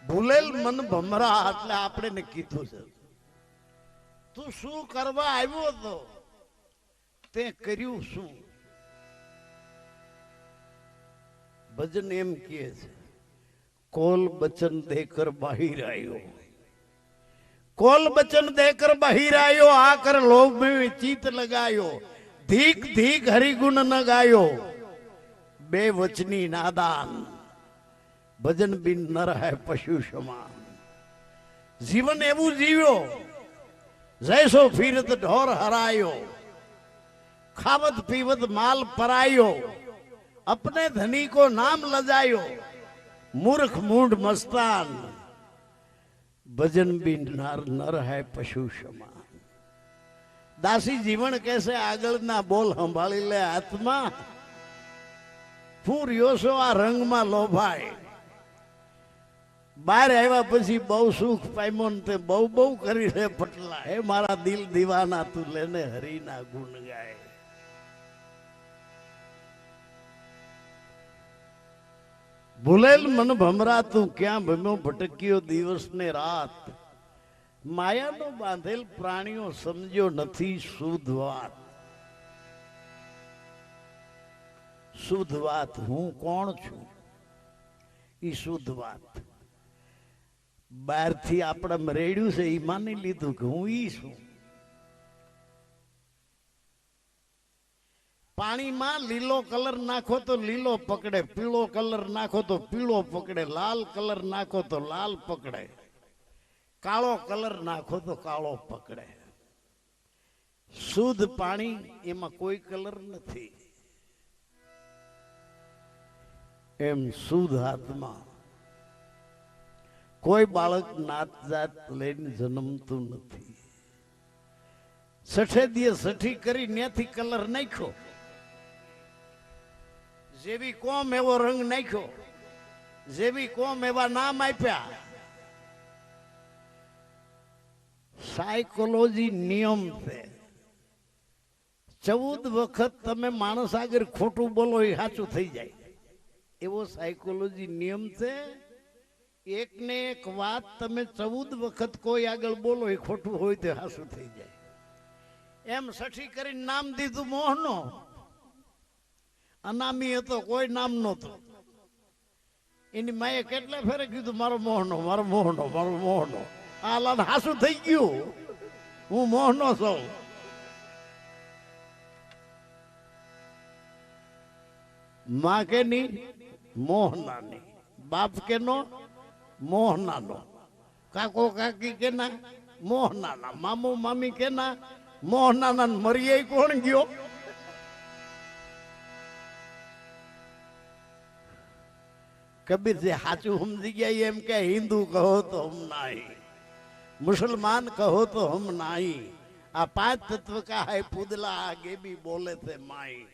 ભૂલેલ મન ભમરા એટલે આપણે ને કીધું છે તું શું કરવા આવ્યો હતો તે કર્યું શું. ભજન એમ કહે છે કોલ બચન દેકર બાહિર આયો, કોલ बचन देकर बहिर आयो, आकर लोभ में चित लगायो, धीक धीक हरिगुण न गायो, बेवचनी नादान भजन बिन नर है पशु समान. जीवन એવું જીવ્યો જैसो फिरत ढोर हरायो, खावत पीवत माल परायो, अपने धनी को नाम लजायो, मूर्ख मूढ़ मस्तान भजन भी नर नर है पशु समान. दासी जीवन कैसे आगल ना बोल संभाली ले आत्मा, હું રહ્યો છો આ રંગમાં લોભાય. બહાર આવ્યા પછી બહુ સુખ પામ્યો ને તે બહુ બહુ કરી રે પટલા. હે મારા દિલ દીવાના તું લેને હરિના ગુણ ગાય. ભૂલેલ મન ભમરા તું ક્યાં ભમ્યો ભટક્યો દિવસ ને રાત. માયાનો બાંધેલ પ્રાણીઓ સમજ્યો નથી શુદ્ધ વાત. શુદ્ધ વાત હું કોણ છું ઈ શુદ્ધ વાત. બહારથી આપણે રેડ્યું છે ઈ માની લીધું કે હું ઈ છું. પાણીમાં લીલો કલર નાખો તો લીલો પકડે, પીળો કલર નાખો તો પીળો પકડે, લાલ કલર નાખો તો લાલ પકડે, કાળો કલર નાખો તો કાળો પકડે. શુદ્ધ પાણી એમાં કોઈ કલર નથી. એમ શુદ્ધ આત્મા કોઈ બાળક નાત જાત લઈને જન્મતું નથી. સઠેદીએ સઠી કરી ત્યાંથી કલર નાખ્યો, જેવી કોમ એવો રંગ નાખ્યો, જેવી કોમ એવા નામ આપ્યા. સાયકોલોજી નિયમ છે. 14 વખત તમે માણસ આગળ ખોટું બોલો એ સાચું થઈ જાય એવો સાયકોલોજી નિયમ છે. એક ને એક વાત તમે 14 વખત કોઈ આગળ બોલો એ ખોટું હોય તો સાચું થઈ જાય. એમ સઠી કરીને નામ દીધું મોહનો. અનામી હતો, કોઈ નામ નહોતો. એની માએ કેટલા ફેરે કીધું મારો મોહનો, મારો મોહનો, મારો મોહનો. આ લાલ હાસું થઈ ગયું, હું મોહનો છું. માં કે ની મોહનાની, બાપ કે નો મોહનાનો, કાકો કાકી કે ના મોહનાના, મામો મામી કે ના મોહનાના. મરીએ કોણ ગયો? કબીર જે સાચું સમજી ગયા એમ કે હિન્દુ કહો તો હમ નહીં, મુસલमान કહો તો હમ નહીં. આ 5 તત્વ કા હૈ પુદલા આગે ભી બોલે थे माई.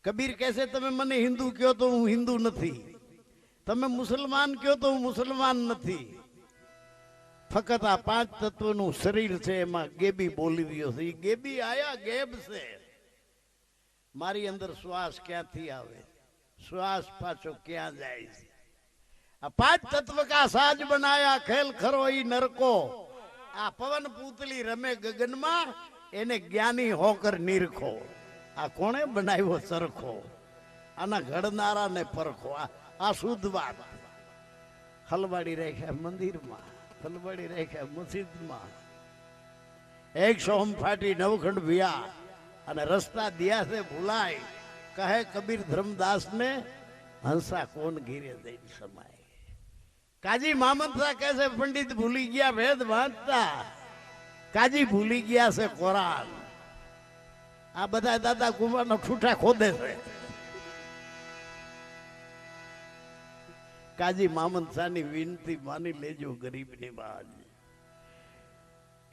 કબીર કહેશે તમે મને હિન્દુ કહો તો હું હિન્દુ નથી, તમે મુસલમાન કહો તો હું મુસલમાન નથી. ફક્ત આ 5 તત્વનું શરીર છે એમાં ગેબી બોલી રહ્યો છે. એ ગેબી આયા ગેબ છે. મારી અંદર શ્વાસ ક્યાંથી આવે, શ્વાસ પાછો ક્યાં જાય છે. આ 5 તત્વ કા સાજ બનાયા ખેલ ખરો ઈ નરકો. આ પવન પૂતલી રમે ગગનમાં એને જ્ઞાની હોકર નિરખો. આ કોણે બનાવ્યો સરખો, આના ઘડનારા ને પરખો. આ શુદ્ધ વાત. હલવાડી રાખ્યા મંદિરમાં, હલવાડી રાખ્યા મસ્જિદમાં. 100 ફાટી 9 ખંડ ભિયા અને રસ્તા દિયા છે ભૂલાય. કહે કબીર ધર્મદાસ ને હંસા કોણ ઘીરે દઈને સમાય. કાજી મામંતરા કહે છે પંડિત ભૂલી ગયા વેદ વાંચતા, કાજી ભૂલી ગયા છે કોરાન. આ બધા દાદા કુમારના ઠૂઠા ખોદે છે. કાજી મામંતરાની વિનંતી માની લેજો ગરીબની બાજ.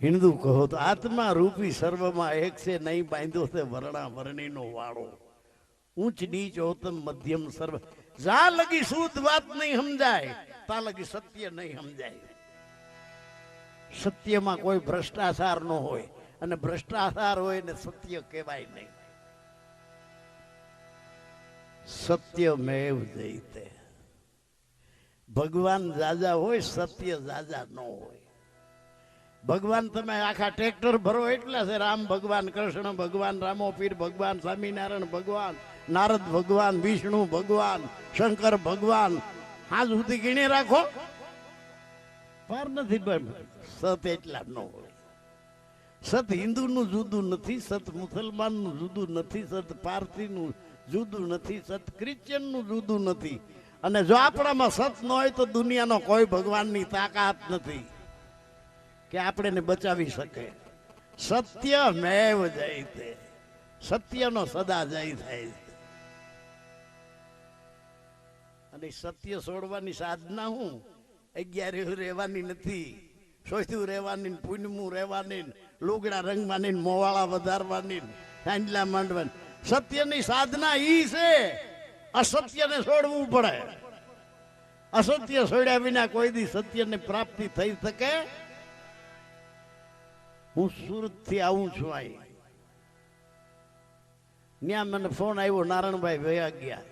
હિન્દુ કહો તો આત્મા રૂપી સર્વમાં એક છે, નહીં બાંધ્યો છે વર્ણા વર્ણીનો વાળો. ઊંચ નીચ ઓતમ મધ્યમ સર્વ. જા લગી શુદ્ધ વાત નહીં સમજાય તા લગી સત્ય નહીં સમજાય. સત્યમાં કોઈ ભ્રષ્ટાચાર ન હોય, અને ભ્રષ્ટાચાર હોય ને સત્ય કહેવાય નહીં. સત્યમેવ જયતે. ભગવાન જાજા હોય, સત્ય જાજા ન હોય. ભગવાન તમે આખા ટ્રેક્ટર ભરો એટલા છે. રામ ભગવાન, કૃષ્ણ ભગવાન, રામો પીર ભગવાન, સ્વામિનારાયણ ભગવાન, નારદ ભગવાન, વિષ્ણુ ભગવાન, શંકર ભગવાન, હાજ સુધી ગીણી રાખો પાર નથી. સત એટલા ન હોય. સત હિન્દુનું જુદું નથી, સત મુસલમાનનું જુદું નથી, સત પારસીનું જુદું નથી, સત ક્રિશ્ચિયનનું જુદું નથી. અને જો આપણામાં સત ન હોય તો દુનિયાનો કોઈ ભગવાનની તાકાત નથી કે આપણે બચાવી શકે. સત્ય મેવ જયતે, સત્યનો સદા જય થાય છે. અને સત્ય છોડવાની સાધના હું 11 રહેવાની નથી, સોચતું રહેવાની, પૂનમું રહેવાની, લુગડા રંગવાની, મોવાળા વધારવાની, સાંજલા માંડવાની. સત્યની સાધના ઈ છે. અસત્યને છોડવું પડે. અસત્ય છોડ્યા વિના કોઈ દી સત્યને પ્રાપ્તિ થઈ શકે. હું સુરત થી આવું છું. ત્યાં મને ફોન આવ્યો, નારણભાઈ વયા ગયા.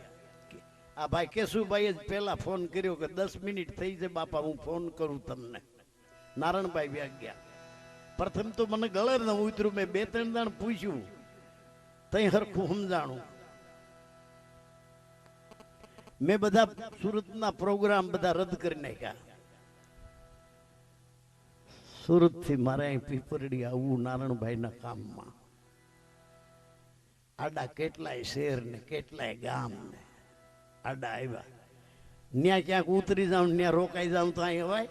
આ ભાઈ કેશુભાઈ જ પેલા ફોન કર્યો કે 10 મિનિટ થઈ છે બાપા, હું ફોન કરું તમને. નારણભાઈ વયા ગયા. પ્રથમ તો મને ગળે ન ઉતર્યું. મેં 2-3 જણ પૂછ્યું, તઈ હરખું સમજાણું. મેં બધા સુરતના પ્રોગ્રામ બધા રદ કરી નાખ્યા. સુરત થી મારે અહીં પીપરડી આવવું નારણભાઈના કામમાં. આડા કેટલાય શહેર ને કેટલાય ગામ ને આડા આવ્યા. ન્યા ક્યાંક ઉતરી જાઉં, ન્યા રોકાઈ જાઉં તો અહીં હોય?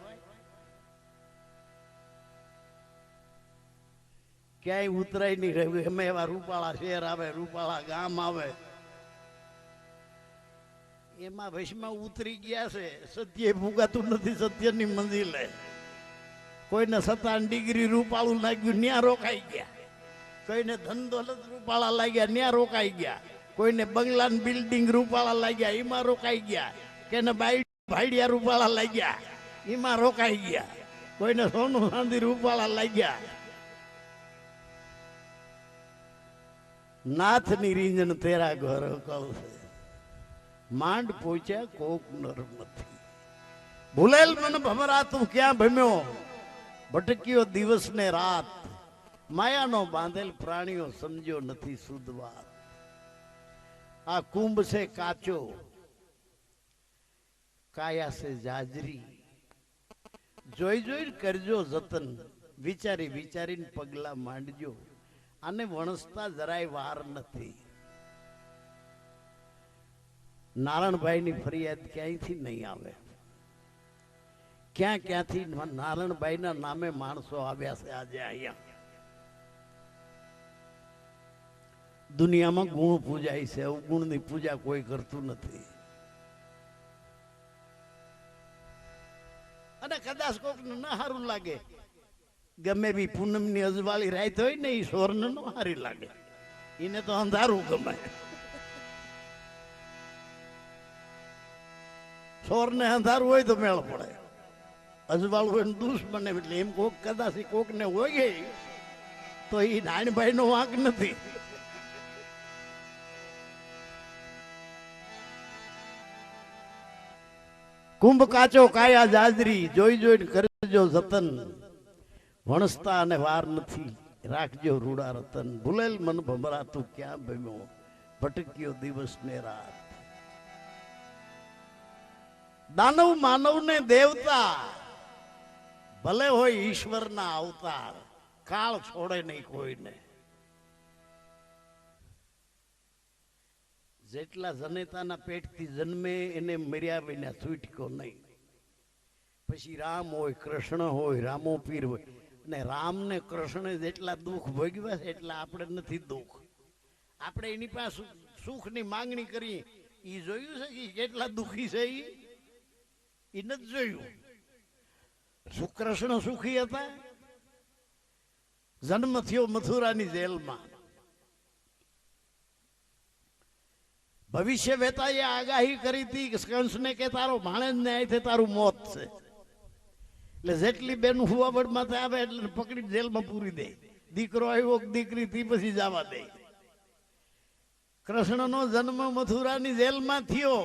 ક્યાંય ઉતરાય નહીં. અમે એવા રૂપાળા શહેર આવે, રૂપાળા ગામ આવે, એમાં વશમાં ઉતરી ગયા છે. સત્ય ભૂગાતું નથી. સત્યની મંજિલે કોઈને 57 ડિગ્રી રૂપાળું લાગ્યું, ન્યા રોકાઈ ગયા. કોઈને ધનદોલત રૂપાળા લાગ્યા, ન્યા રોકાઈ ગયા. કોઈને બંગલા બિલ્ડિંગ રૂપાળા લાગ્યા, એમાં રોકાઈ ગયા. કેને ભાઈડિયા રૂપાળા લાગ્યા, એમાં રોકાઈ ગયા. કોઈને સોનું ચાંદી રૂપાળા લાગ્યા. નાથની રીંજણ તેરા ઘર કળશે, માંડ પહોંચ્યા કોક નરમથી. ભૂલેલ મન ભમરા તું ક્યાં ભમ્યો, ભટક્યો દિવસ ને રાત. માયાનો બાંધેલ પ્રાણીઓ સમજ્યો નથી શુદ્ધ વાત. આ કુંભ છે કાચો, કાયા છે જાજરી. જોઈ જોઈ કરજો જતન, વિચારી વિચારીને પગલા માંડજો. આને વણસતા જરાય વાર નથી. નારણભાઈની ફરિયાદ ક્યાંયથી નહીં આવે. ક્યાં ક્યાંથી નારણભાઈના નામે માણસો આવ્યા છે આજે અહીંયા. દુનિયામાં ગુણ પૂજાય છે, અવગુણની પૂજા કોઈ કરતું નથી. અને કદાચ કોકને ન સારું લાગે, ગમે બી પૂનમની અજવાળી રાત હોય ને, એ સોરને ન સારી લાગે, એને તો અંધારું ગમે. સોરને અંધારું હોય તો મેળ પડે, અજવાળું હોય દુશ્મન. એટલે એમ કોક કદાચ કોક ને હોય તો એ નાનભાઈ નો વાંક નથી. કુંભ કાચો કાયા જાજરી, જોઈ જોઈને કરજો જતન. વણસતા અને વાર નથી, રાખજો રૂડા રતન. ભૂલેલ મન ભમરા તું ક્યાં ભમ્યો, ભટક્યો દિવસ ને રાત. દાનવ માનવ ને દેવતા, ભલે હોય ઈશ્વરના અવતાર, કાળ છોડે નહીં કોઈને. જેટલા જનેતાના પેટથી જન્મે એને મર્યા વિના છૂટકો નહીં. પછી રામ હોય, કૃષ્ણ હોય, રામો પીર હોય. અને રામ ને કૃષ્ણ જેટલા દુઃખ ભોગવ્યા છે એટલા આપણે નથી દુઃખ. આપણે એની પાસે સુખની માંગણી કરીએ. એ જોયું છે કે કેટલા દુઃખી છે? એ નથી જોયું. કૃષ્ણ સુખી હતા. જન્મ થયો મથુરાની જેલમાં. ભવિષ્ય વેતાએ આગાહી કરી હતી કંસને કે તારો ભાણેજ ને આઈ તારું મોત છે. એટલે જેટલી બેન હુવાબડમાં આવે એટલે પકડી જેલમાં પૂરી દે. દીકરો આવ્યો દીકરી તી પછી જવા દે. કૃષ્ણનો જન્મ મથુરાની જેલમાં થયો.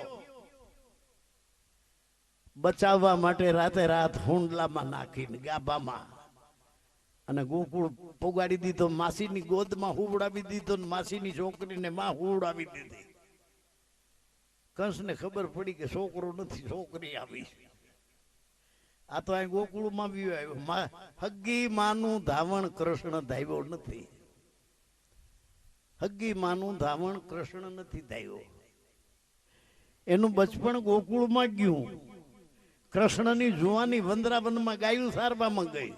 બચાવવા માટે રાતે રાત હુંડલામાં નાખીને ગાભામાં અને ગોકુળ પોગાડી દીધો, માસીની ગોદમાં હુવડાવી દીધો ને માસીની છોકરીને માં હુવડાવી દીધી. કંસને ખબર પડી કે છોકરો નથી, છોકરી આવી. આ તો અહીં ગોકુળમાં બી આવ્યો. હગ્ગી માનું ધાવણ કૃષ્ણ ધાવ્યો નથી. હગ્ગી માનું ધાવણ કૃષ્ણ નથી ધાવ્યો. એનું બચપણ ગોકુળમાં ગયું. કૃષ્ણની જુવાની વંદરાવનમાં ગાયું સારવામાં ગઈ.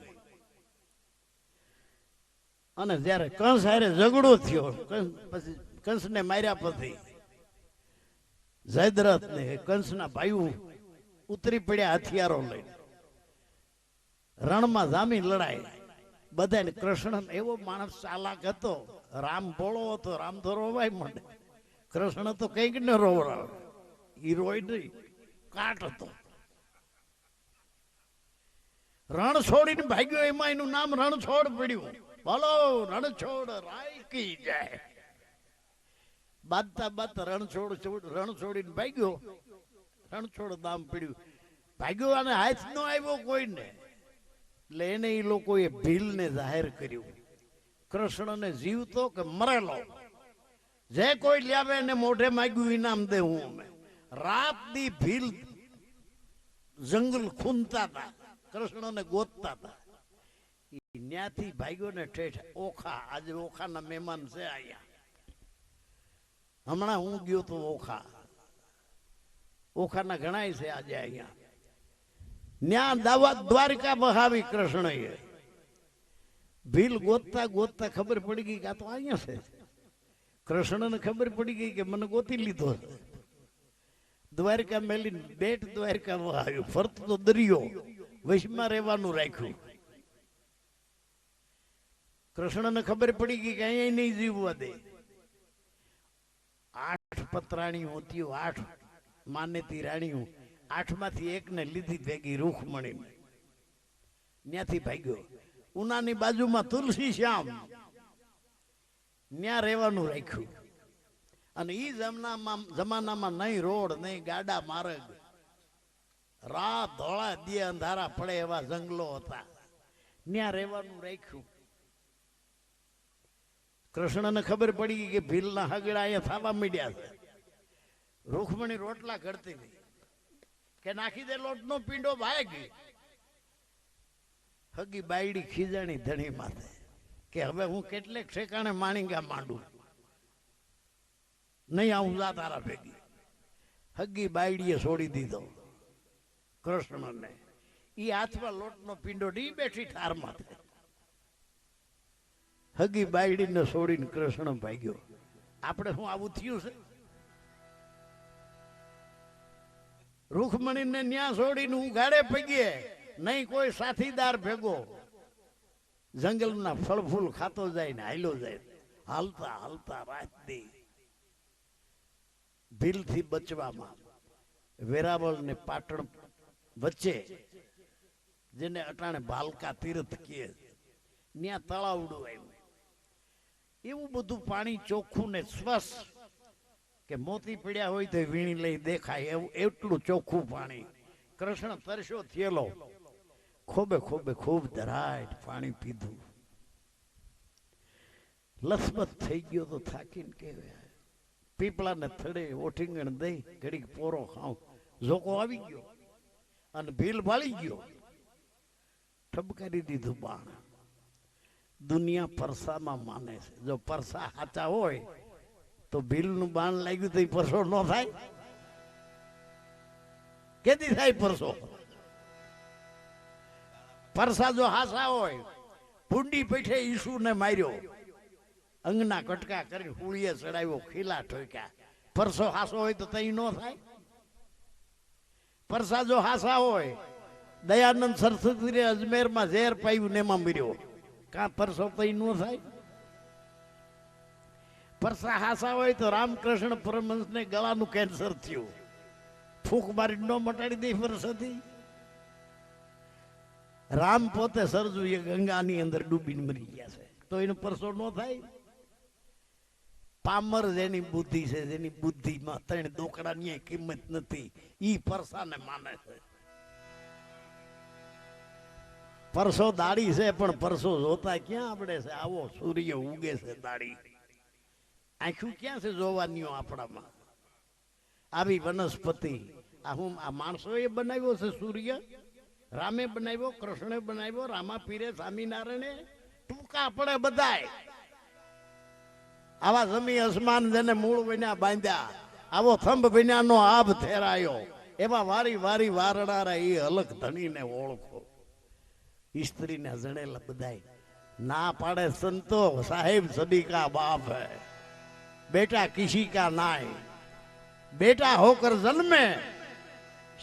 અને જયારે કંસ હારે ઝઘડો થયો, પછી કંસને માર્યા પછી જયદ્રથ ને કંસના ભાઈઓ ઉતરી પડ્યા હથિયારો લઈને. રણમાં જામી લડાઈ. બધાને કૃષ્ણ એવો માણસ ચાલાક હતો, રામ ભોળો હતો, રામ તો રોવાય મળે. કૃષ્ણ તો કઈક ને રોવડાવે, ઈ રોય નહીં, કાટ હતો. રણ છોડીને ભાગ્યો, એમાં એનું નામ રણછોડ પડ્યું. બોલો રણછોડ રાય કી જાય. બાંધતા બાંધતા રણ છોડીને ભાગ્યો. રણછોડ નામ પડ્યું. ભાગ્યો અને હાથ નો આવ્યો કોઈને, એટલે એને એ લોકોએ ભીલને જાહેર કર્યું. કૃષ્ણને જીવતો કે મરેલો જે કોઈ લાવે એને મોઢે માગ્યું ઇનામ દે હું. અમે રાત દી ભીલ જંગલ ખૂંદતા હતા, કૃષ્ણને ગોતતા હતા. ન્યાથી ભાગ્યો ને ઠેઠ ઓખા. આજે ઓખાના મહેમાન છે અહીંયા. હમણાં હું ગયો તો ઓખા. ઓખાના ઘણાય છે આજે અહીંયા. ન્યા દ્વારિકા બહાવી કૃષ્ણએ. ભીલ ગોતતા ગોતતા ખબર પડી ગઈ કે આ તો અહીંયા છે. કૃષ્ણને ખબર પડી ગઈ કે મને ગોતી લીધો. દ્વારિકા મેલીને બેટ દ્વારિકા વહાવ્યું. ફરતો દરિયો, વશમાં રહેવાનું રાખ્યું. કૃષ્ણને ખબર પડી ગઈ કે અહીંયા નહીં જીવવા દે. 8 પતરાણીઓ હતી, 8 માનેતી રાણીઓ. 8માંથી એકને લીધી ભેગી રૂખમણી. ત્યાંથી ભાગ્યો. ઉનાની બાજુમાં તુલસી શ્યામ, ત્યાં રહેવાનું રાખ્યું. અને ઈ જમાનામાં નહીં રોડ, નહીં ગાડા માર્ગ, રાત ધોળા દી અંધારા પડે એવા જંગલો હતા. ત્યાં રહેવાનું રાખ્યું. કૃષ્ણને ખબર પડી ગઈ કે ભીલના હગડા અહીંયા થવા માંડ્યા છે. રૂખમણી રોટલા કરતી હતી કે નાખી દે લોટનો પીંડો ભાઈ ગઈ. હગી બાયડી ખીજાણી ધણી માથે કે હવે હું કેટલેક ઠેકાણે માણીગા માંડું, નહીં આવું જા તારા ભેગી. હગી બાયડીએ છોડી દીધો કૃષ્ણને. ઈ હાથમાં લોટનો પીંડો ડી બેઠી ઠાર માથે. હગી બાયડીને છોડીને કૃષ્ણ ભાગ્યો. આપણે શું આવું થયું છે? રૂખમણીને ન્યા છોડીને હું ગાડે પગીએ, નહીં કોઈ સાથીદાર ભેગો. જંગલના ફળ ફૂલ ખાતો જાય ને હાલ્યો જાય. હાલતા હાલતા રાત દી. ભીલથી બચવામાં વેરાવળ ને પાટણ વચ્ચે, જેને અટાણે ભાલકા તીર્થ કહે, ત્યાં તળાવડું આવ્યું. એવું બધું પાણી ચોખ્ખું ને સ્વચ્છ કે મોતી પડ્યા હોય તો વીણી લઈ દેખાય એવું એટલું ચોખ્ખું પાણી. કૃષ્ણ તરસ્યો થયેલો ખોબે ખોબે ખૂબ ધરાય પાણી પીધું. લસબસ થઈ ગયો તો થાકીને કહેવાય. પીપળાને થડે ઓઠીંગણ દઈ ઘડીક પોરો ખાવ. ઝોકો આવી ગયો અને ભીલ ભાળી ગયો. ઠબકારી દીધું બાણ. દુનિયા પરસામાં માને છે. જો પરસા સાચા હોય તો ભીલનું બાણ લાગ્યું તો પરસો ન થાય? કેદી થાય પરસો? પરસા જો હાસા હોય, ભૂંડી પેઠે ઈસુને માર્યો, અંગના કટકા કરી હુળીએ ચડાવ્યો, ખીલા ઠોક્યા. પરસો હાસો હોય તો તઈ ન થાય? પરસા જો હાસા હોય, દયાનંદ સરસ્વતી અજમેરમાં ઝેર પાયું ને એમાં મર્યો, કા પરસો તઈ ન થાય? પરસા હાસા હોય તો રામકૃષ્ણ પરમહંસને ગળાનું કેન્સર થયું, ફૂંક મારી ન મટાડી દે પરસોથી? રામ પોતે સરજુ એ ગંગાની અંદર ડૂબીને મરી ગયા છે, તો એનો પરસો ન થાય? પામર જેની બુદ્ધિ છે, જેની બુદ્ધિમાં 3 દોકડાની કિંમત નથી, ઈ પરસાને માને છે. પરસો દાડી છે પણ પરસો જોતા ક્યાં આપણે છે? આવો સૂર્ય ઉગે છે દાડી, આંખું ક્યાં છે જોવાનીઓ આપણામાં? આવી વનસ્પતિ આ માણસોએ બનાવ્યો છે સૂર્ય? રામે બનાવ્યો, કૃષ્ણે બનાવ્યો, રામા પીરે, સ્વામિનારાયણે, ટૂંકા પડે બધાય. આવા જમી અસમાન જેને મૂળ વિના બાંધ્યા, આવો થંભ વિનાનો આભ થેરાયો, એવા વારી વારી વારણારા એ અલગ ધણીને ઓળખો. स्त्री ने जड़ेला बधाई ना पाड़े संतो साहेब सभी का बाप है, बेटा किसी का ना है, बेटा होकर जन्मे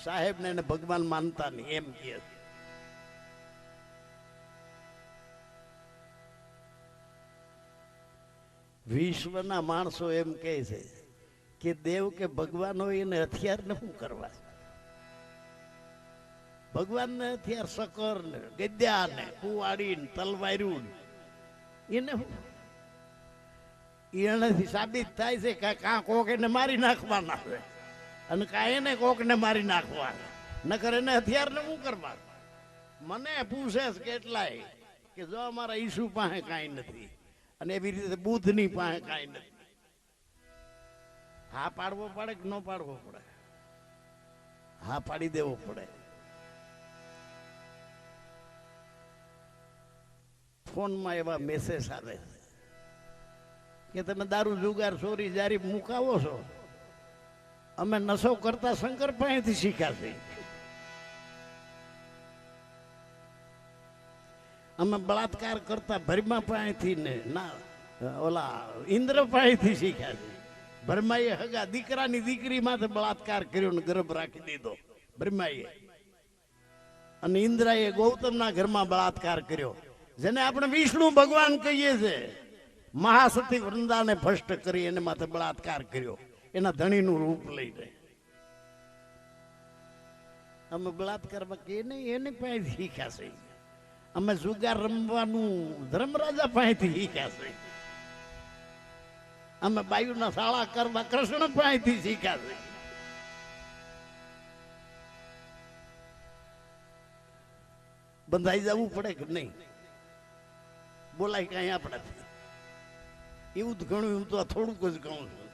साहेब ने भगवान मानता नहीं एम किए. विश्वना माणसो एम कहे छे कि देव के भगवान हो એને હથિયાર ને શું કરવા? ભગવાન ને હથિયાર સકર ને ગદ્યા ને કુવાડી ને તલવાર્યું એને એનાથી સાબિત થાય છે કે કાં કોક એને મારી નાખવાના છે અને કાં એને કોક ને મારી નાખવાના, નકર એને હથિયાર ને શું કરવા? મને પૂછે છે કેટલાય કે જો અમારા ઈસુ પાસે કાંઈ નથી અને એવી રીતે બુદ્ધની પાસે કાંઈ નથી. હા પાડવો પડે કે ન પાડવો પડે? હા પાડી દેવો પડે. ફોનમાં એવા મેસેજ આવે કે તમે દારૂ જુગાર ચોરી જારી મુકાવો છો, અમે નશો કરતા શંકર પાસેથી શીખ્યા છે, અમે બળાત્કાર કરતા ભરમા પાસેથી ને ના ઓલા ઇન્દ્ર પાસેથી શીખ્યા છે. ભરમાએ હગા દીકરાની દીકરી માથે બળાત્કાર કર્યો ને ગર્ભ રાખી દીધો ભરમાએ, અને ઇન્દ્રાએ ગૌતમના ઘરમાં બળાત્કાર કર્યો, જેને આપણે વિષ્ણુ ભગવાન કહીએ છે. મહાસતી વૃંદાને ભ્રષ્ટ કરી એને માથે બળાત્કાર કર્યો એના ધણીનું રૂપ લઈને. અમે બળાત્કાર એને પાસે શીખ્યા છે, અમે જુગાર રમવાનું ધર્મરાજા પાસેથી શીખ્યા છે, અમે બાયુના શાળા કરવા કૃષ્ણ પાસેથી શીખ્યા છે. બંધાઈ જવું પડે કે નહીં? બોલાય કઈ આપણાથી? એવું જ ઘણું, હું તો થોડુંક જ કહું છું.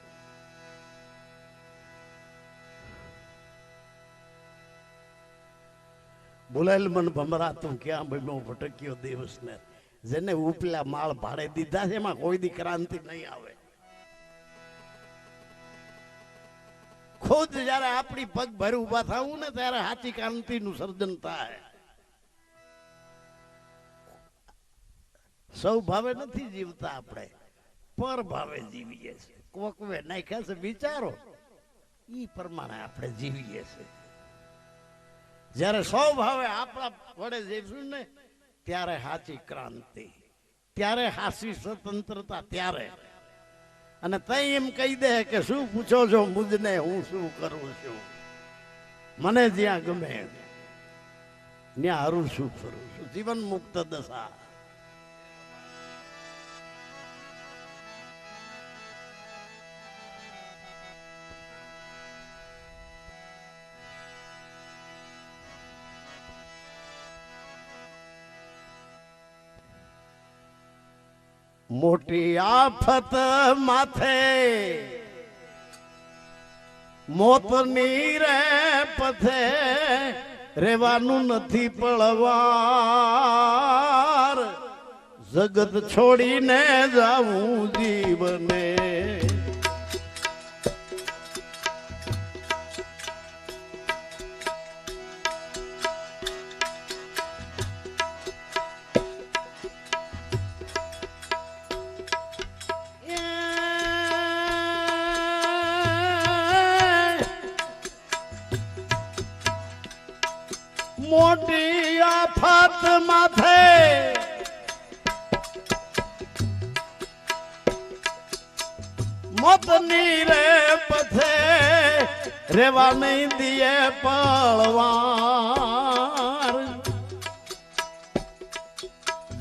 બોલાયેલ મન ભમરાતું ક્યાં બન્યો ભટક્યો દિવસ ને, જેને ઉપલા માળ ભાડે દીધા છે એમાં કોઈ દી ક્રાંતિ નહીં આવે. ખુદ જયારે આપણી પગ ભર ઉભા થવું ને ત્યારે સાચી ક્રાંતિ નું સર્જન થાય. સૌ ભાવે નથી જીવતા આપણે, પર ભાવે જીવીએ છીએ. કોકવે નાખ્યા છે વિચારો ઈ પ્રમાણે આપણે જીવીએ છીએ. જયારે સૌ ભાવે આપણા વડે જીવશું ને ત્યારે સાચી ક્રાંતિ, ત્યારે સાચી સ્વતંત્રતા, ત્યારે. અને તઈ એમ કહી દે કે શું પૂછો છો મુજને, હું શું કરું છું, મને જ્યાં ગમે ત્યાં હરું શું કરું છું. જીવન મુક્ત દશા. મોટી આફત માથે મોતની રે પથે રેવાનું નથી પડવાર, જગત છોડીને જાવું જીવને. મોટી આફત માથે મોતની રે પથે રેવા નહીં દિયે પળવાર,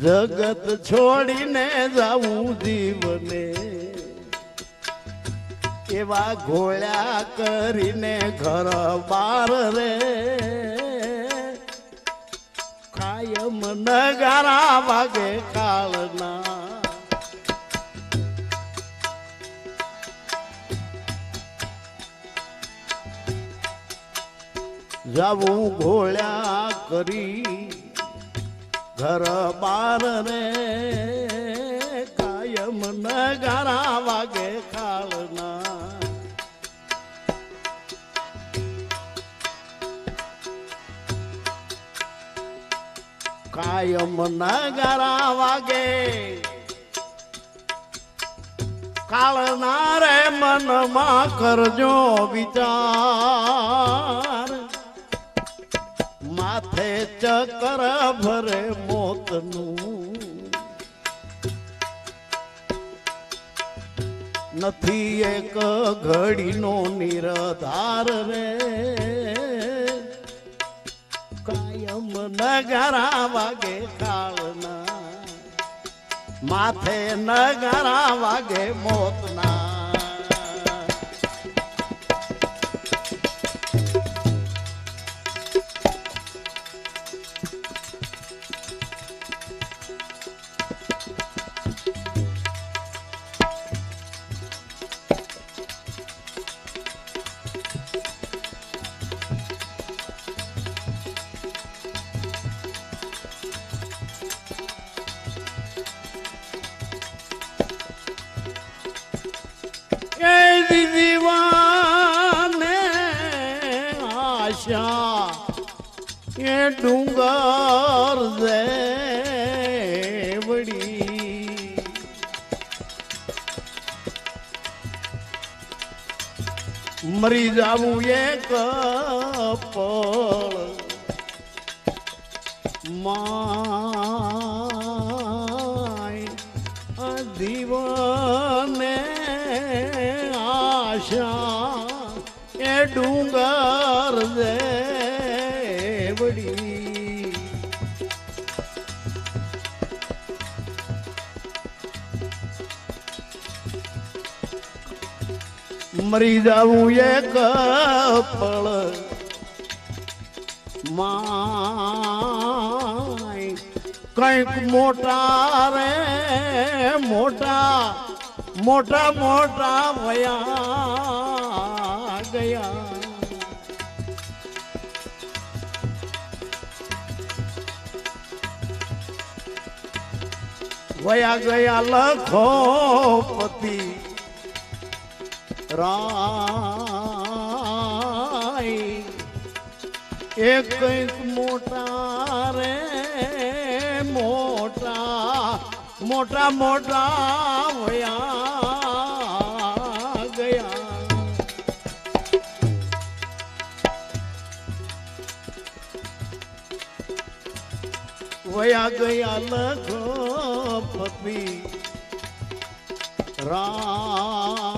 જગત છોડીને જાવું જીવને. એવા ઘોળ્યા કરીને ઘર બાર રે કાયમ ન નગારા વાગે કાળના જાવું ઘોળ્યા કરી ઘર બાર રે કાયમ નગારા વાગે કાળના કાયમ નગારા વાગે કાળના રે મનમાં કરજો વિચાર માથે ચક્ર ભરે મોતનું નથી એક ઘડીનો નિરધાર રે કાયમ નગારા વાગે કાળના માથે નગારા વાગે મોતના દીવાને આશા એ ડુંગર દેવડી મરી જાવું એક પળ માય દીવાને એ ડુંગર દેવડી મરી જાવું એક પળ માય કંઈક મોટા રે મોટા મોટા મોટા વયા ગયા વયા ગયા લખોપતિ રાય એક કંઈક મોટા રે મોટા મોટા મોટા વયા ગયા વયા ગયા લખપતિ રાય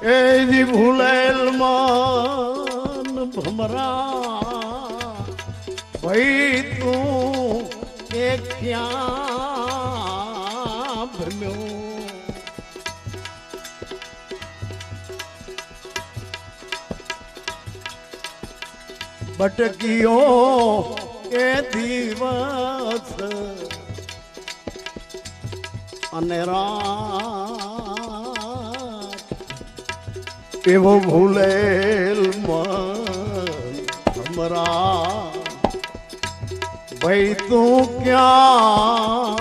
એ ભૂલેલ મન ભમરા ભાઈ તું કે ક્યાં ભમ્યો ભટકીયો એ દિવસ અને રાત એવો ભૂલેલ મન હમરા ભાઈ તું ક્યાં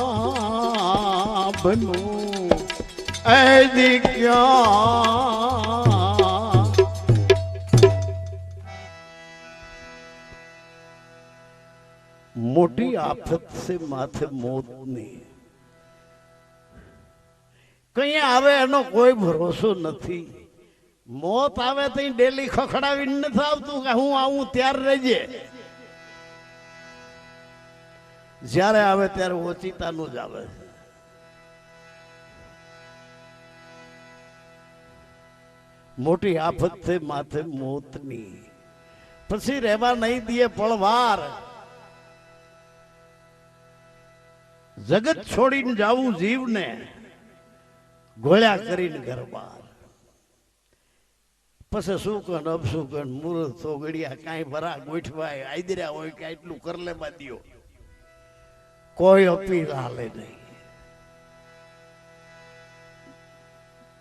બનું એદી ક્યાં મોટી આફત से માથે મોત નહીં કઈ આવે એનો કોઈ ભરોસો નથી મોત આવે તો ડેલી ખખડાવીને નથી આવતું કે હું આવું ત્યારે રહેજે જ્યારે આવે ત્યારે ઓચિતાનું જ આવે મોટી આફત છે માથે મોતની પછી રહેવા નહીં દે પળવાર જગત છોડીને જાવું જીવને ગોળ્યા કરીને ઘર બહાર પછી શું કન અપશું કન મુહૂર્ત સોગડિયા કાંઈ ભરા ગોઠવાય આદર્યા હોય કે એટલું કરલે બાંધ્યો કોઈ અપીલ હાલે નહીં.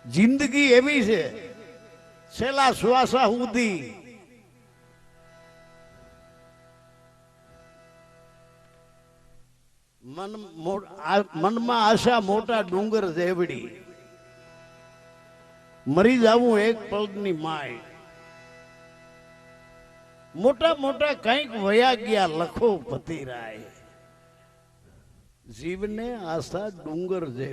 જિંદગી એવી છે છેલ્લા શ્વાસા સુધી મનમાં આશા મોટા ડુંગર જેવડી, મરી જાવું એક પળની માય. મોટા મોટા કંઈક વયા ગયા લખો પતિરાય, જીવને આશા ડુંગર જેવડી.